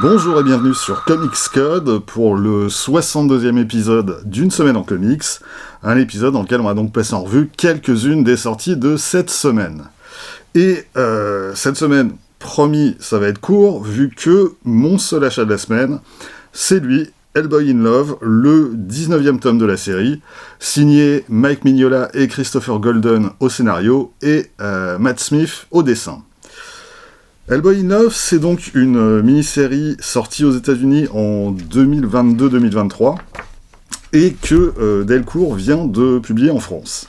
Bonjour et bienvenue sur Comics Code pour le 62e épisode d'une semaine en comics, un épisode dans lequel on va donc passer en revue quelques-unes des sorties de cette semaine. Et cette semaine, promis, ça va être court, vu que mon seul achat de la semaine, c'est lui, Hellboy in Love, le 19e tome de la série, signé Mike Mignola et Christopher Golden au scénario, et Matt Smith au dessin. Hellboy in Love, c'est donc une mini-série sortie aux États-Unis en 2022-2023 et que Delcourt vient de publier en France.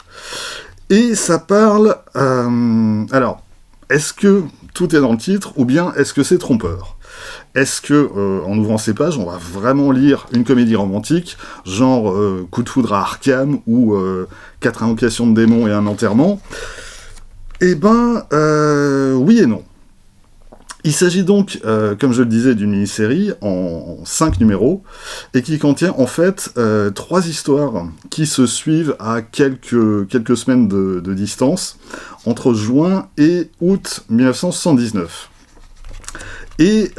Et ça parle... alors, est-ce que tout est dans le titre ou bien est-ce que c'est trompeur ? Est-ce que, en ouvrant ces pages, on va vraiment lire une comédie romantique, genre Coup de foudre à Arkham ou 4 invocations de démons et un enterrement ? Eh ben, oui et non. Il s'agit donc, comme je le disais, d'une mini-série en 5 numéros, et qui contient en fait 3 histoires qui se suivent à quelques semaines de distance, entre juin et août 1979. Et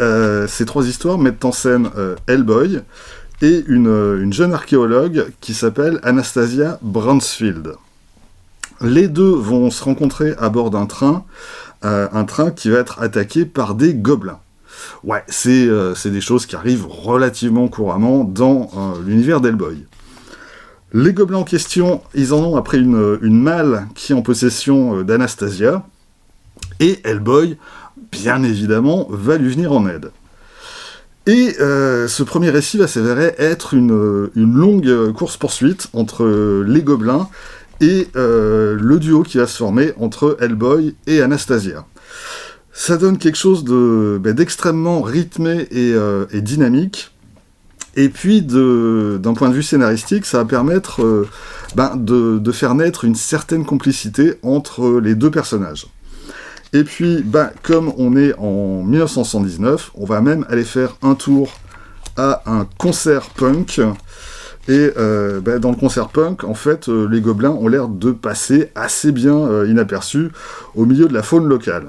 ces 3 histoires mettent en scène Hellboy et une jeune archéologue qui s'appelle Anastasia Bransfield. Les deux vont se rencontrer à bord d'un train, un train qui va être attaqué par des gobelins. Ouais, c'est des choses qui arrivent relativement couramment dans l'univers d'Hellboy. Les gobelins en question, ils en ont après une malle qui est en possession d'Anastasia, et Hellboy, bien évidemment, va lui venir en aide. Et ce premier récit va s'avérer être une longue course-poursuite entre les gobelins et le duo qui va se former entre Hellboy et Anastasia. Ça donne quelque chose d'extrêmement rythmé et dynamique, et puis d'un point de vue scénaristique, ça va permettre de faire naître une certaine complicité entre les deux personnages. Et puis, comme on est en 1979, on va même aller faire un tour à un concert punk. Et dans le concert punk, en fait, les gobelins ont l'air de passer assez bien inaperçus au milieu de la faune locale.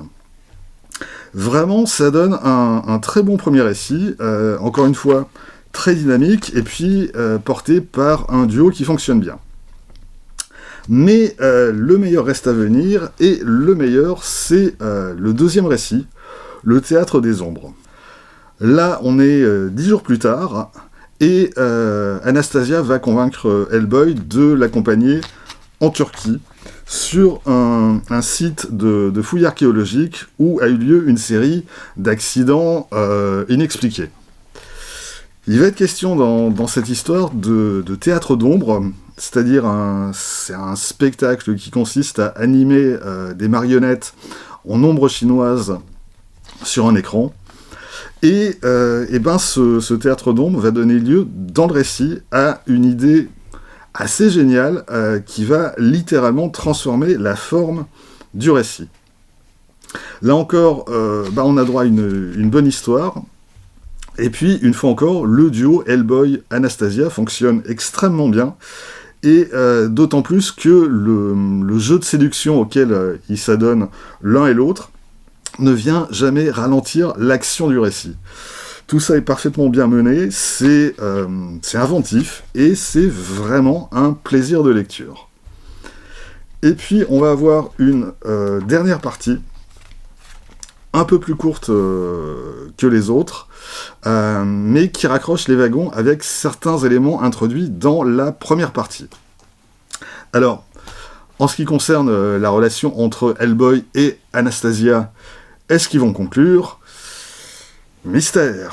Vraiment, ça donne un très bon premier récit, encore une fois, très dynamique, et puis porté par un duo qui fonctionne bien. Mais le meilleur reste à venir, et le meilleur, c'est le deuxième récit, le Théâtre des Ombres. Là, on est 10 jours plus tard, et Anastasia va convaincre Hellboy de l'accompagner en Turquie, sur un site de fouilles archéologiques où a eu lieu une série d'accidents inexpliqués. Il va être question dans cette histoire de théâtre d'ombre, c'est-à-dire c'est un spectacle qui consiste à animer des marionnettes en ombre chinoise sur un écran. Et ce théâtre d'ombre va donner lieu, dans le récit, à une idée assez géniale qui va littéralement transformer la forme du récit. Là encore, on a droit à une bonne histoire. Et puis, une fois encore, le duo Hellboy-Anastasia fonctionne extrêmement bien, et d'autant plus que le jeu de séduction auquel ils s'adonnent l'un et l'autre ne vient jamais ralentir l'action du récit. Tout ça est parfaitement bien mené, c'est inventif, et c'est vraiment un plaisir de lecture. Et puis, on va avoir une dernière partie, un peu plus courte que les autres, mais qui raccroche les wagons avec certains éléments introduits dans la première partie. Alors, en ce qui concerne la relation entre Hellboy et Anastasia, est-ce qu'ils vont conclure ? Mystère.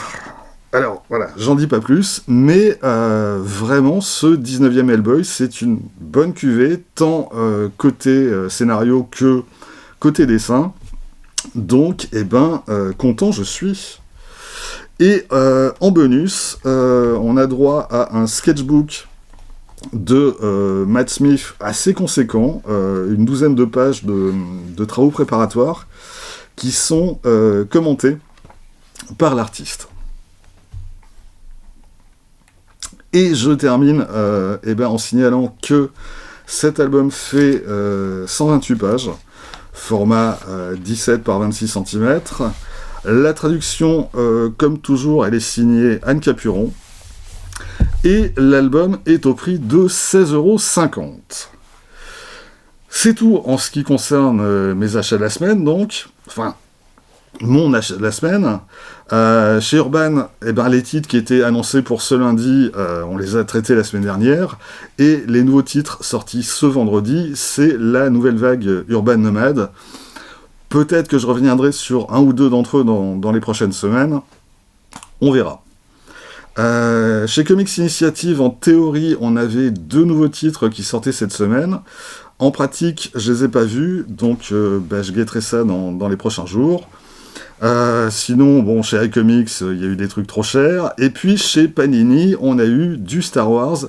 Alors, voilà, j'en dis pas plus, mais vraiment, ce 19e Hellboy, c'est une bonne cuvée, tant côté scénario que côté dessin. Donc, content je suis. Et en bonus, on a droit à un sketchbook de Matt Smith assez conséquent, une douzaine de pages de travaux préparatoires qui sont commentés par l'artiste. Et je termine en signalant que cet album fait 128 pages, format 17 par 26 cm, La traduction, comme toujours, elle est signée Anne Capuron. Et l'album est au prix de 16,50 €. C'est tout en ce qui concerne mes achats de la semaine, donc. Enfin, mon achat de la semaine. Chez Urban, les titres qui étaient annoncés pour ce lundi, on les a traités la semaine dernière. Et les nouveaux titres sortis ce vendredi, c'est la nouvelle vague Urban Nomade. Peut-être que je reviendrai sur un ou deux d'entre eux dans les prochaines semaines. On verra. Chez Comics Initiative, en théorie, on avait 2 nouveaux titres qui sortaient cette semaine. En pratique, je les ai pas vus, donc je guetterai ça dans les prochains jours. Sinon, chez iComics, il y a eu des trucs trop chers. Et puis, chez Panini, on a eu du Star Wars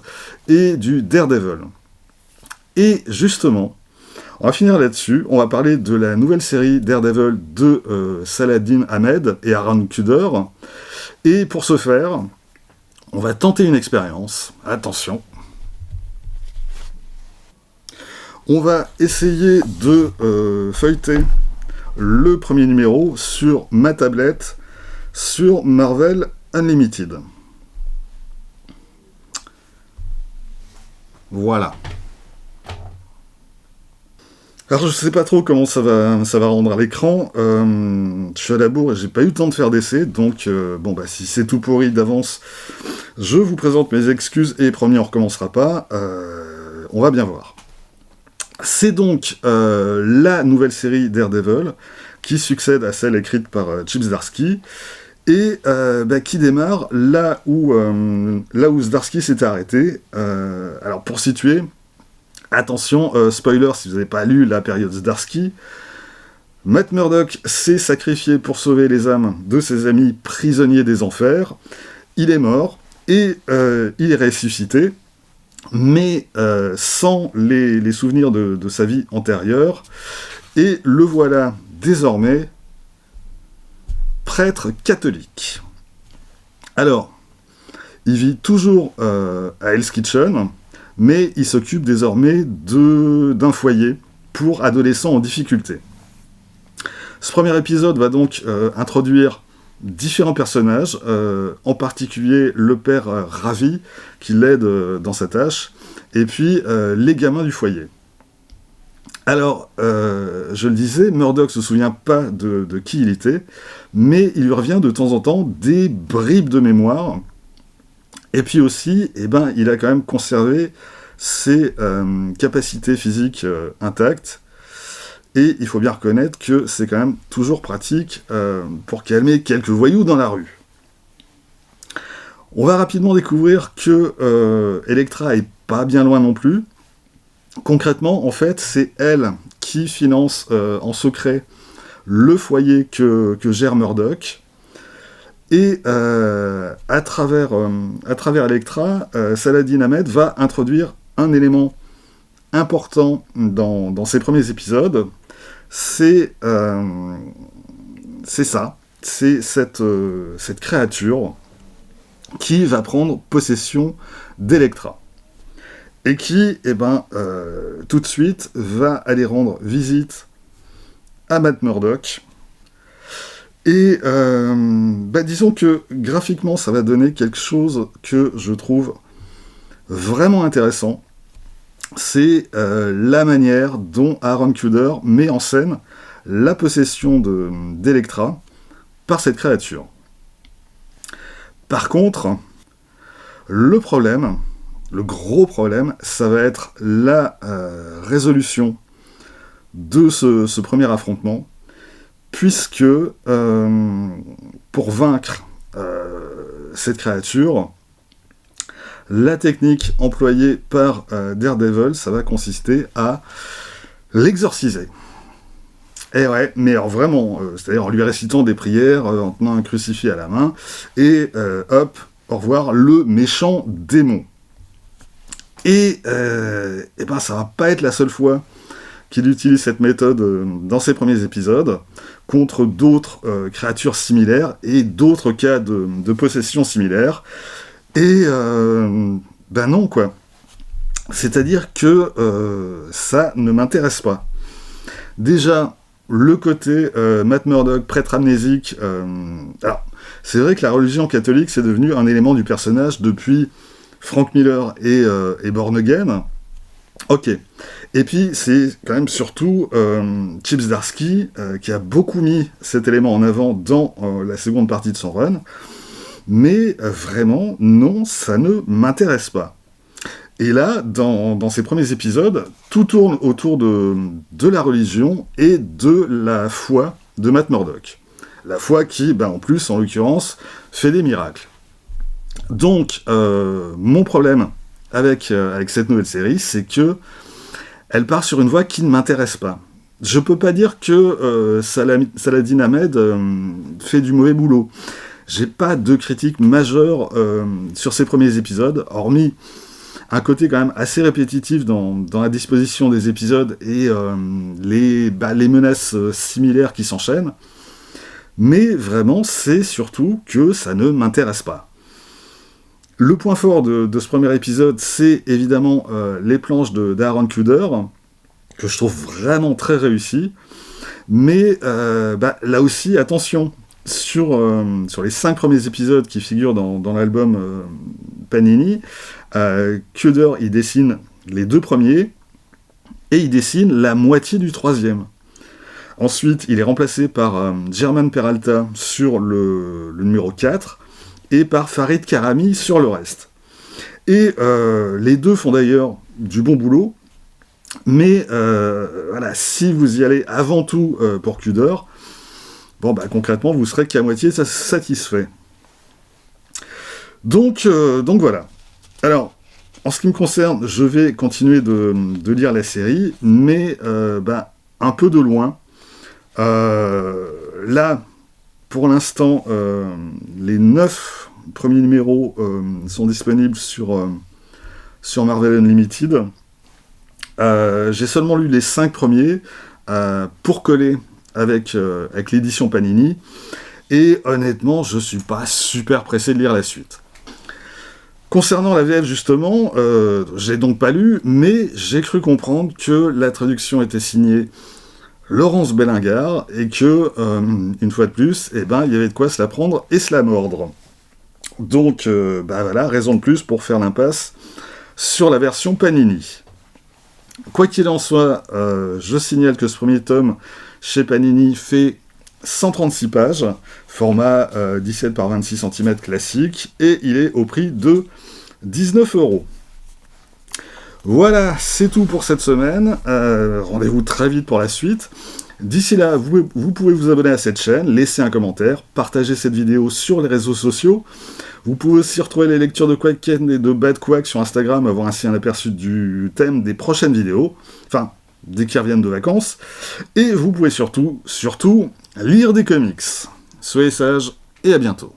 et du Daredevil. Et justement, on va finir là-dessus. On va parler de la nouvelle série Daredevil de Saladin Ahmed et Aaron Kuder. Et pour ce faire, on va tenter une expérience. Attention. On va essayer de feuilleter le premier numéro sur ma tablette sur Marvel Unlimited. Voilà. Alors je sais pas trop comment ça va rendre à l'écran. Je suis à la bourre et j'ai pas eu le temps de faire d'essai, donc si c'est tout pourri d'avance, je vous présente mes excuses et promis on recommencera pas. On va bien voir. C'est donc la nouvelle série Daredevil qui succède à celle écrite par Chip Zdarsky et qui démarre là où Zdarsky s'était arrêté. Alors pour situer, attention, spoiler si vous n'avez pas lu la période Zdarsky, Matt Murdock s'est sacrifié pour sauver les âmes de ses amis prisonniers des enfers. Il est mort et il est ressuscité, mais sans les souvenirs de sa vie antérieure. Et le voilà désormais prêtre catholique. Alors, il vit toujours à Hell's Kitchen, mais il s'occupe désormais d'un foyer pour adolescents en difficulté. Ce premier épisode va donc introduire différents personnages, en particulier le père Ravi, qui l'aide dans sa tâche, et puis les gamins du foyer. Alors, je le disais, Murdock se souvient pas de qui il était, mais il lui revient de temps en temps des bribes de mémoire, et puis aussi, il a quand même conservé ses capacités physiques intactes, et il faut bien reconnaître que c'est quand même toujours pratique pour calmer quelques voyous dans la rue. On va rapidement découvrir que Elektra est pas bien loin non plus. Concrètement, en fait, c'est elle qui finance en secret le foyer que gère Murdock. Et à travers Elektra, Saladin Ahmed va introduire un élément important dans ses premiers épisodes. C'est cette créature qui va prendre possession d'Elektra. Et qui, tout de suite, va aller rendre visite à Matt Murdock. Et disons que graphiquement, ça va donner quelque chose que je trouve vraiment intéressant. C'est la manière dont Aaron Kuder met en scène la possession d'Elektra par cette créature. Par contre, le gros problème, ça va être la résolution de ce premier affrontement, puisque pour vaincre cette créature, la technique employée par Daredevil, ça va consister à l'exorciser. Et ouais, mais alors vraiment, c'est-à-dire en lui récitant des prières, en tenant un crucifix à la main, et hop, au revoir, le méchant démon. Et ça va pas être la seule fois qu'il utilise cette méthode dans ses premiers épisodes, contre d'autres créatures similaires, et d'autres cas de possession similaires. Et non, quoi. C'est-à-dire que ça ne m'intéresse pas. Déjà, le côté Matt Murdock, prêtre amnésique. Alors, c'est vrai que la religion catholique, c'est devenu un élément du personnage depuis Frank Miller et Born Again. Ok. Et puis, c'est quand même surtout Chip Zdarsky qui a beaucoup mis cet élément en avant dans la seconde partie de son run. Mais vraiment, non, ça ne m'intéresse pas. Et là, dans ces premiers épisodes, tout tourne autour de la religion et de la foi de Matt Murdock. La foi qui, en plus, en l'occurrence, fait des miracles. Donc, mon problème avec cette nouvelle série, c'est que elle part sur une voie qui ne m'intéresse pas. Je peux pas dire que Saladin Ahmed fait du mauvais boulot. J'ai pas de critique majeure sur ces premiers épisodes, hormis un côté quand même assez répétitif dans la disposition des épisodes et les menaces similaires qui s'enchaînent. Mais vraiment, c'est surtout que ça ne m'intéresse pas. Le point fort de ce premier épisode, c'est évidemment les planches d'Aaron Kuder, que je trouve vraiment très réussies. Mais là aussi, attention, sur les 5 premiers épisodes qui figurent dans l'album Panini, Kuder, il dessine les 2 premiers, et il dessine la moitié du 3e. Ensuite, il est remplacé par Germán Peralta sur le numéro 4, et par Farid Karami sur le reste. Et les deux font d'ailleurs du bon boulot, mais voilà, si vous y allez avant tout pour Kuder, concrètement, vous serez qu'à moitié satisfait. Donc voilà. Alors, en ce qui me concerne, je vais continuer de lire la série, mais un peu de loin. Là, pour l'instant, les 9 premiers numéros sont disponibles sur Marvel Unlimited. J'ai seulement lu les 5 premiers pour coller avec l'édition Panini, et honnêtement, je suis pas super pressé de lire la suite. Concernant la VF, justement, je l'ai donc pas lu, mais j'ai cru comprendre que la traduction était signée Laurence Bellingard, et que, une fois de plus, il y avait de quoi se la prendre et se la mordre. Donc, voilà, raison de plus pour faire l'impasse sur la version Panini. Quoi qu'il en soit, je signale que ce premier tome chez Panini fait 136 pages, format 17 par 26 cm classique, et il est au prix de 19€. Voilà, c'est tout pour cette semaine. Rendez-vous très vite pour la suite. D'ici là, vous pouvez vous abonner à cette chaîne, laisser un commentaire, partager cette vidéo sur les réseaux sociaux. Vous pouvez aussi retrouver les lectures de Quacken et de Bad Quack sur Instagram, avoir ainsi un aperçu du thème des prochaines vidéos, enfin, dès qu'ils reviennent de vacances. Et vous pouvez surtout lire des comics. Soyez sages et à bientôt.